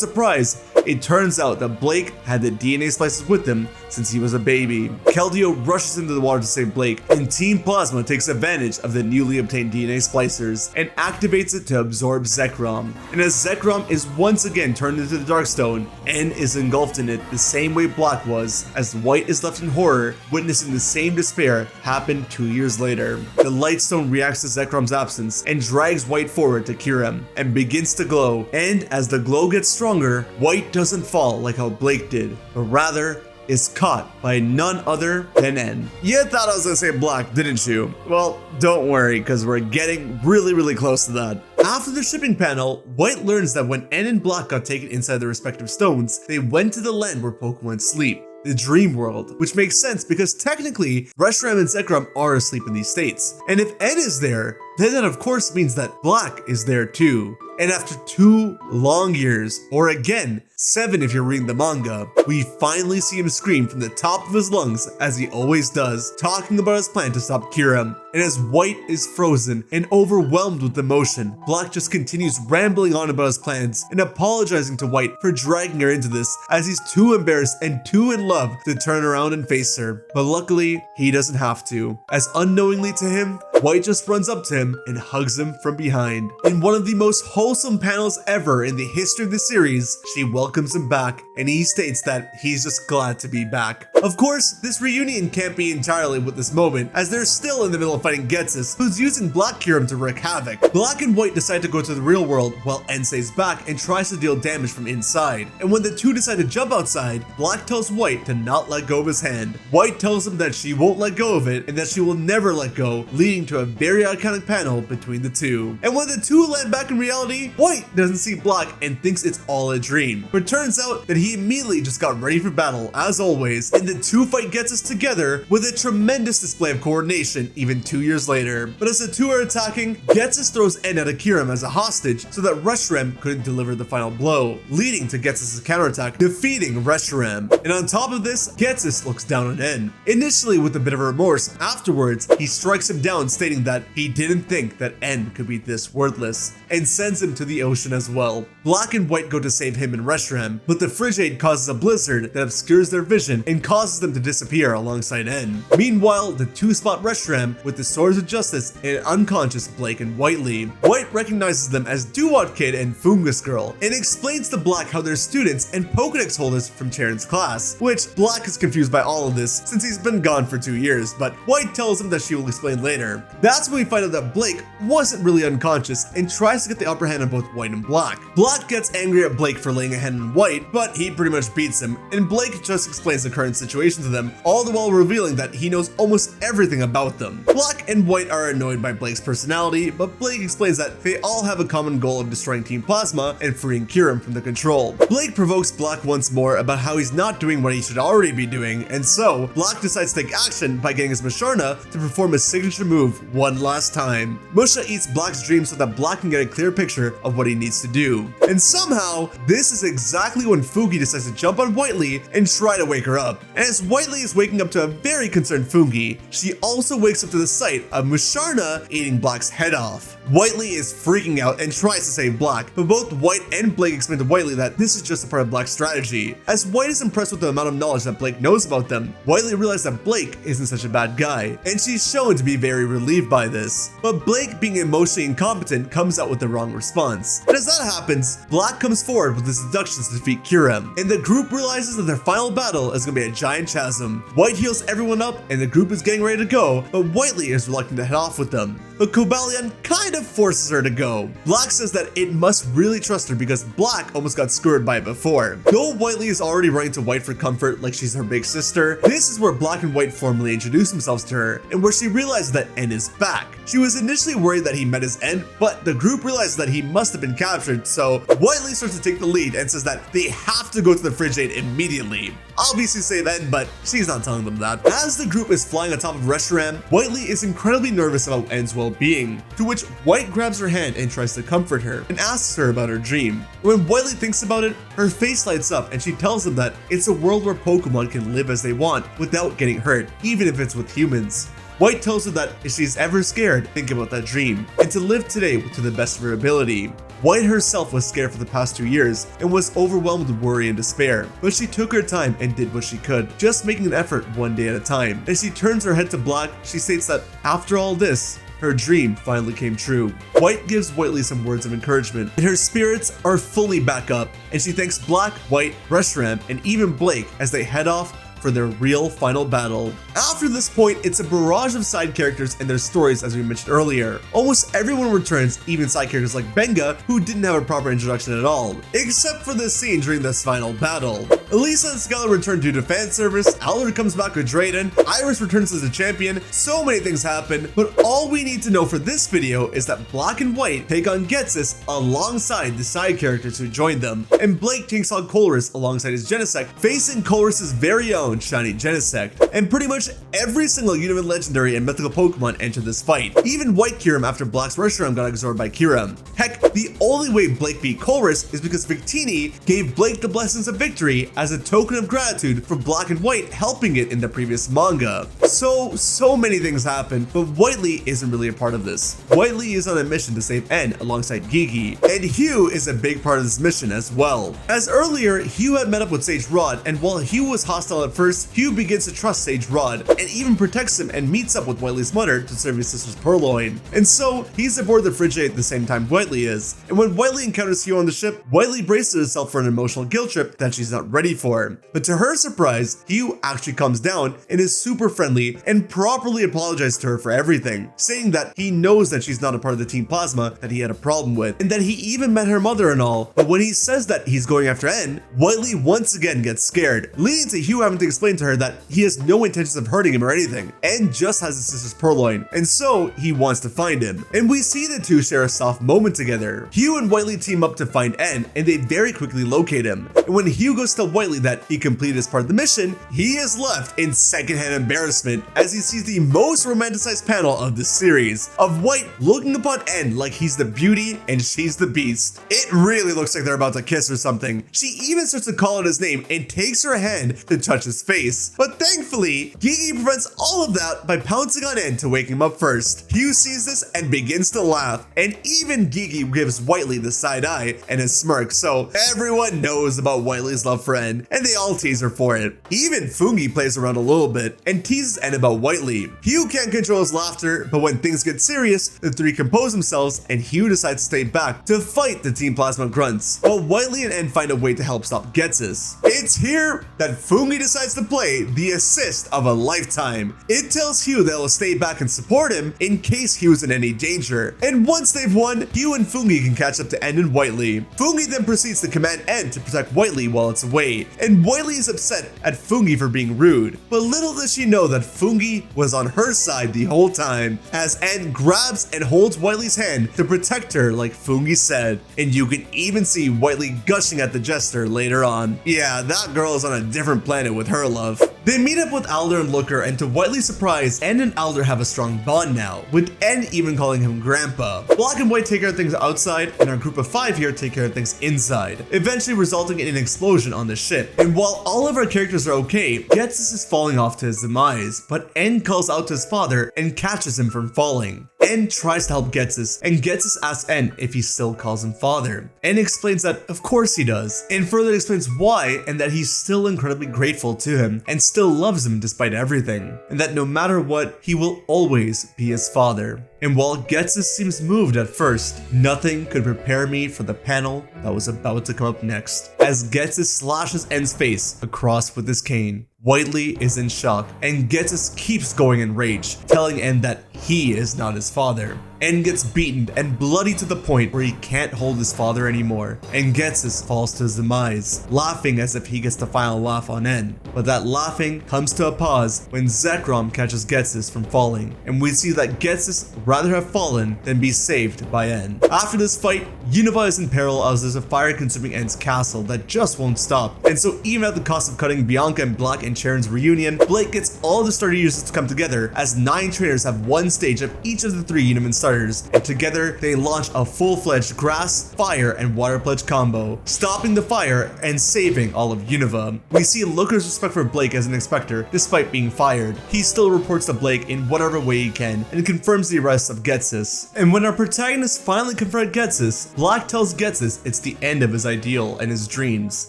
surprise, It turns out that Blake had the DNA splices with him since he was a baby. Keldeo rushes into the water to save Blake, and Team Plasma takes advantage of the newly obtained DNA splicers and activates it to absorb Zekrom. And as Zekrom is once again turned into the Darkstone, N is engulfed in it the same way Black was, as White is left in horror, witnessing the same despair happen 2 years later. The Lightstone reacts to Zekrom's absence and drags White forward to cure him, and begins to glow. And as the glow gets stronger, White doesn't fall like how Blake did, but rather is caught by none other than N. You thought I was gonna say Black, didn't you? Well, don't worry, because we're getting really close to that. After the shipping panel, White learns that when N and Black got taken inside their respective stones, they went to the land where Pokemon sleep, the dream world, which makes sense because technically Reshiram and Zekrom are asleep in these states. And if N is there, then that of course means that Black is there too. And after 2 long years, or again, 7 if you're reading the manga, we finally see him scream from the top of his lungs, as he always does, talking about his plan to stop Kyurem. And as White is frozen and overwhelmed with emotion, Black just continues rambling on about his plans and apologizing to White for dragging her into this, as he's too embarrassed and too in love to turn around and face her. But luckily, he doesn't have to, as unknowingly to him, White just runs up to him and hugs him from behind. In one of the most wholesome panels ever in the history of the series, she welcomes him back, and he states that he's just glad to be back. Of course, this reunion can't be entirely with this moment, as they're still in the middle of fighting Getsus, who's using Black Kyurem to wreak havoc. Black and White decide to go to the real world while N stays back and tries to deal damage from inside. And when the two decide to jump outside, Black tells White to not let go of his hand. White tells him that she won't let go of it and that she will never let go, leading to a very iconic panel between the two. And when the two land back in reality, White doesn't see Black and thinks it's all a dream. But turns out that he immediately just got ready for battle, as always, and the two fight Getsus together with a tremendous display of coordination even 2 years later. But as the two are attacking, Getsus throws N out of Kyurem as a hostage so that Reshiram couldn't deliver the final blow, leading to Getsus' counterattack, defeating Reshiram. And on top of this, Getsus looks down on N, initially with a bit of remorse. Afterwards, he strikes him down, stating that he didn't think that N could be this worthless, and sends him to the ocean as well. Black and White go to save him and Reshiram, but the Frigate causes a blizzard that obscures their vision and causes them to disappear alongside N. Meanwhile, the two spot Reshiram with the Swords of Justice and unconscious Blake and Whitley. White recognizes them as Duat Kid and Fungus Girl, and explains to Black how they're students and Pokedex holders from Charon's class, which Black is confused by all of this since he's been gone for 2 years, but White tells him that she will explain later. That's when we find out that Blake wasn't really unconscious and tries to get the upper hand on both White and Black. Black gets angry at Blake for laying a hand on White, but he pretty much beats him, and Blake just explains the current situation to them, all the while revealing that he knows almost everything about them. Black and White are annoyed by Blake's personality, but Blake explains that they all have a common goal of destroying Team Plasma and freeing Kyurem from the control. Blake provokes Black once more about how he's not doing what he should already be doing, and so Black decides to take action by getting his Musharna to perform his signature move one last time. Musha eats Black's dream so that Black can get a clear picture of what he needs to do. And somehow, this is exactly when Fugi decides to jump on Whitley and try to wake her up. And as Whitley is waking up to a very concerned Fugi, she also wakes up to the sight of Musharna eating Black's head off. Whitley is freaking out and tries to save Black, but both White and Blake explain to Whitley that this is just a part of Black's strategy. As White is impressed with the amount of knowledge that Blake knows about them, Whitley realizes that Blake isn't such a bad guy, and she's shown to be very relieved by this. But Blake, being emotionally incompetent, comes out with the wrong response. And as that happens, Black comes forward with his deductions to defeat Kyurem, and the group realizes that their final battle is going to be a giant chasm. White heals everyone up, and the group is getting ready to go, but Whitley is reluctant to head off with them. But Cobalion kind of forces her to go. Black says that it must really trust her because Black almost got screwed by it before. Though Whitley is already running to White for comfort like she's her big sister, this is where Black and White formally introduce themselves to her, and where she realizes that N is back. She was initially worried that he met his end, but the group realizes that he must have been captured, so Whitley starts to take the lead and says that they have to go to the Frigate immediately. Obviously say then, but she's not telling them that. As the group is flying on top of Reshiram, Whitley is incredibly nervous about N's well-being, to which White grabs her hand and tries to comfort her, and asks her about her dream. When Whitley thinks about it, her face lights up and she tells him that it's a world where Pokemon can live as they want without getting hurt, even if it's with humans. White tells her that if she's ever scared, think about that dream, and to live today to the best of her ability. White herself was scared for the past 2 years and was overwhelmed with worry and despair, but she took her time and did what she could, just making an effort one day at a time. As she turns her head to Black, she states that after all this, her dream finally came true. White gives Whitley some words of encouragement, and her spirits are fully back up, and she thanks Black, White, Reshiram, and even Blake as they head off for their real final battle. After this point, it's a barrage of side characters and their stories, as we mentioned earlier. Almost everyone returns, even side characters like Benga, who didn't have a proper introduction at all, except for this scene during this final battle. Elisa and Skylar return due to fan service, Alder comes back with Drayden, Iris returns as a champion, so many things happen, but all we need to know for this video is that Black and White take on Getsus alongside the side characters who joined them, and Blake takes on Colress alongside his Genesect, facing Colress's very own shiny Genesect, and pretty much every single Unova legendary and mythical Pokemon entered this fight, even White Kyurem after Black's Reshiram got absorbed by Kyurem. Heck, the only way Blake beat Colress is because Victini gave Blake the Blessings of Victory as a token of gratitude for Black and White helping it in the previous manga. So many things happen, but Whitley isn't really a part of this. Whitley is on a mission to save N alongside Gigi, and Hugh is a big part of this mission as well. As earlier, Hugh had met up with Sage Rod, and while Hugh was hostile at first, Hugh begins to trust Sage Rod, and even protects him and meets up with Whitley's mother to serve his sister's purloin. And so, he's aboard the Frigate at the same time Whitley is. And when Whitley encounters Hugh on the ship, Whitley braces herself for an emotional guilt trip that she's not ready for. But to her surprise, Hugh actually comes down and is super friendly and properly apologizes to her for everything, saying that he knows that she's not a part of the Team Plasma that he had a problem with, and that he even met her mother and all. But when he says that he's going after N, Whitley once again gets scared, leading to Hugh having to explain to her that he has no intentions of hurting him or anything, and just has his sister's purloin, and so he wants to find him. And we see the two share a soft moment together. Hugh and Whitley team up to find N, and they very quickly locate him. And when Hugh goes to tell Whitley that he completed his part of the mission, he is left in secondhand embarrassment as he sees the most romanticized panel of the series, of White looking upon N like he's the beauty and she's the beast. It really looks like they're about to kiss or something. She even starts to call out his name and takes her hand to touch his face. But thankfully, Gigi prevents all of that by pouncing on N to wake him up first. Hugh sees this and begins to laugh, and even Gigi gives Whitley the side eye and a smirk, so everyone knows about Whitley's love for N, and they all tease her for it. Even Fungi plays around a little bit and teases N about Whitley. Hugh can't control his laughter, but when things get serious, the three compose themselves and Hugh decides to stay back to fight the Team Plasma grunts, while Whitley and N find a way to help stop Getsus. It's here that Fungi decides to play the assist of a lifetime. It tells Hugh that it'll stay back and support him in case Hugh's in any danger, and once they've won, Hugh and Fungi can catch up to N and Whitley. Fungi then proceeds to command N to protect Whitley while it's away, and Whitley is upset at Fungi for being rude, but little does she know that Fungi was on her side the whole time, as N grabs and holds Whitley's hand to protect her like Fungi said, and you can even see Whitley gushing at the jester later on. Yeah, that girl is on a different planet with her love. They meet up with Alder and Looker, and to Whitley's surprise, N and Alder have a strong bond now, with N even calling him Grandpa. Black and White take care of things outside, and our group of 5 here take care of things inside, eventually resulting in an explosion on the ship. And while all of our characters are okay, Getsus is falling off to his demise, but N calls out to his father and catches him from falling. N tries to help Getsus, and Getsus asks N if he still calls him father. N explains that of course he does, and further explains why, and that he's still incredibly grateful to him, and still loves him despite everything, and that no matter what, he will always be his father. And while Getsus seems moved at first, nothing could prepare me for the panel that was about to come up next, as Getsus slashes N's face across with his cane. Whitley is in shock, and Getsus keeps going in rage, telling N that he is not his father. N gets beaten and bloody to the point where he can't hold his father anymore, and Getsus falls to his demise, laughing as if he gets the final laugh on N. But that laughing comes to a pause when Zekrom catches Getsus from falling, and we see that Getsus rather have fallen than be saved by N. After this fight, Unova is in peril as there's a fire consuming N's castle that that just won't stop. And so even at the cost of cutting Bianca and Black and Sharon's reunion, Blake gets all the starter users to come together as 9 trainers have one stage of each of the 3 Uniman starters, and together they launch a full-fledged grass, fire, and water pledge combo, stopping the fire and saving all of Unova. We see Looker's respect for Blake as an inspector despite being fired. He still reports to Blake in whatever way he can and confirms the arrest of Getsus. And when our protagonists finally confront Getsus, Black tells Getsus it's the end of his ideal and his dreams.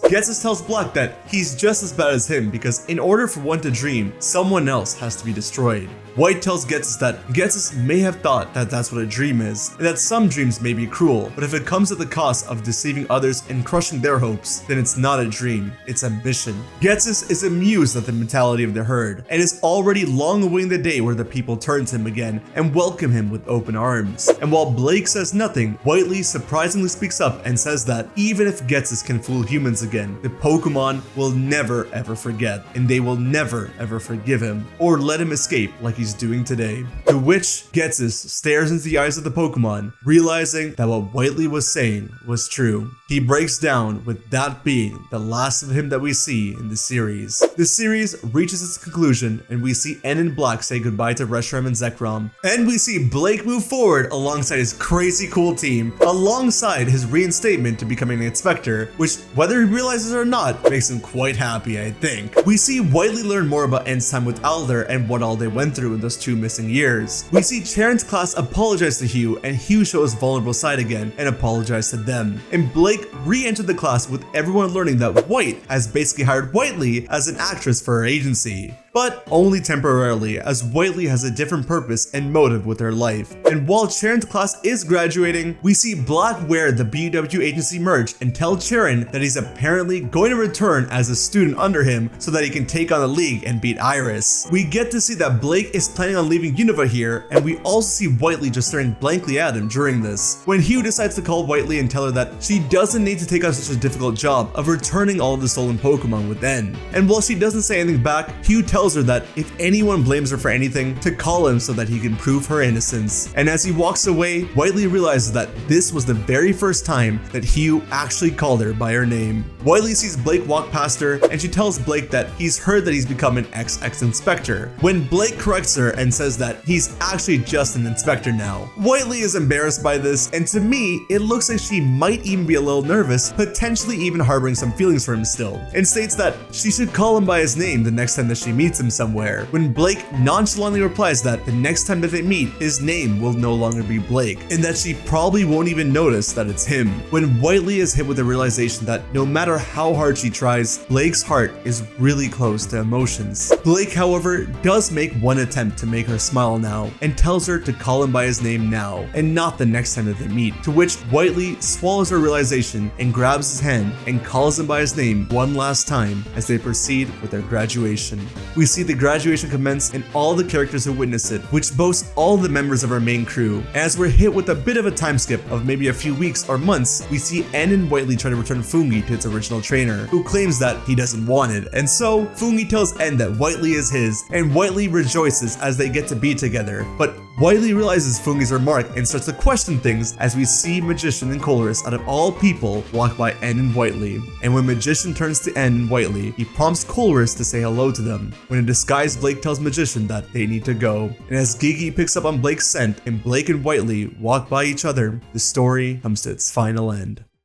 Getsus tells Black that he's just as bad as him because in order for one to dream, someone else has to be destroyed. White tells Getsus that Getsus may have thought that that's what a dream is, and that some dreams may be cruel, but if it comes at the cost of deceiving others and crushing their hopes, then it's not a dream, it's ambition. Getsus is amused at the mentality of the herd, and is already long awaiting the day where the people turn to him again and welcome him with open arms. And while Blake says nothing, Whitley surprisingly speaks up and says that even if Getsus can fool humans again, the Pokémon will never ever forget, and they will never ever forgive him, or let him escape like he's doing today. To which Getsus stares into the eyes of the Pokémon, realizing that what Whitley was saying was true. He breaks down, with that being the last of him that we see in the series. The series reaches its conclusion, and we see N and Black say goodbye to Reshiram and Zekrom, and we see Blake move forward alongside his crazy cool team, alongside his reinstatement to becoming an inspector, which, whether he realizes it or not, makes him quite happy, I think. We see Whitley learn more about N's time with Alder and what all they went through in those 2 missing years. We see Charon's class apologize to Hugh, and Hugh shows his vulnerable side again and apologize to them. And Blake re-entered the class with everyone learning that White has basically hired Whitley as an actress for her agency. But only temporarily, as Whitley has a different purpose and motive with her life. And while Charon's class is graduating, we see Black wear the BW agency merch and tell Charon that he's apparently going to return as a student under him so that he can take on the league and beat Iris. We get to see that Blake is planning on leaving Unova here, and we also see Whitley just staring blankly at him during this. When Hugh decides to call Whitley and tell her that she doesn't need to take on such a difficult job of returning all of the stolen Pokemon with N. And while she doesn't say anything back, Hugh tells her that if anyone blames her for anything, to call him so that he can prove her innocence. And as he walks away, Whitley realizes that this was the very first time that Hugh actually called her by her name. Whitley sees Blake walk past her, and she tells Blake that he's heard that he's become an ex inspector, when Blake corrects her and says that he's actually just an inspector now. Whitley is embarrassed by this, and to me, it looks like she might even be a little nervous, potentially even harboring some feelings for him still, and states that she should call him by his name the next time that she meets him somewhere, when Blake nonchalantly replies that the next time that they meet, his name will no longer be Blake, and that she probably won't even notice that it's him. When Whitley is hit with the realization that no matter how hard she tries, Blake's heart is really close to emotions. Blake, however, does make one attempt to make her smile now, and tells her to call him by his name now, and not the next time that they meet, to which Whitley swallows her realization and grabs his hand and calls him by his name one last time as they proceed with their graduation. We see the graduation commence and all the characters who witness it, which boasts all the members of our main crew. As we're hit with a bit of a time skip of maybe a few weeks or months, we see N and Whitley try to return Fungi to its original trainer, who claims that he doesn't want it, and so Fungi tells N that Whitley is his, and Whitley rejoices as they get to be together. But Whitley realizes Fungi's remark and starts to question things as we see Magician and Colorist, out of all people, walk by N and Whitley. And when Magician turns to N and Whitley, he prompts Colorist to say hello to them, when a disguised Blake tells Magician that they need to go. And as Gigi picks up on Blake's scent and Blake and Whitley walk by each other, the story comes to its final end.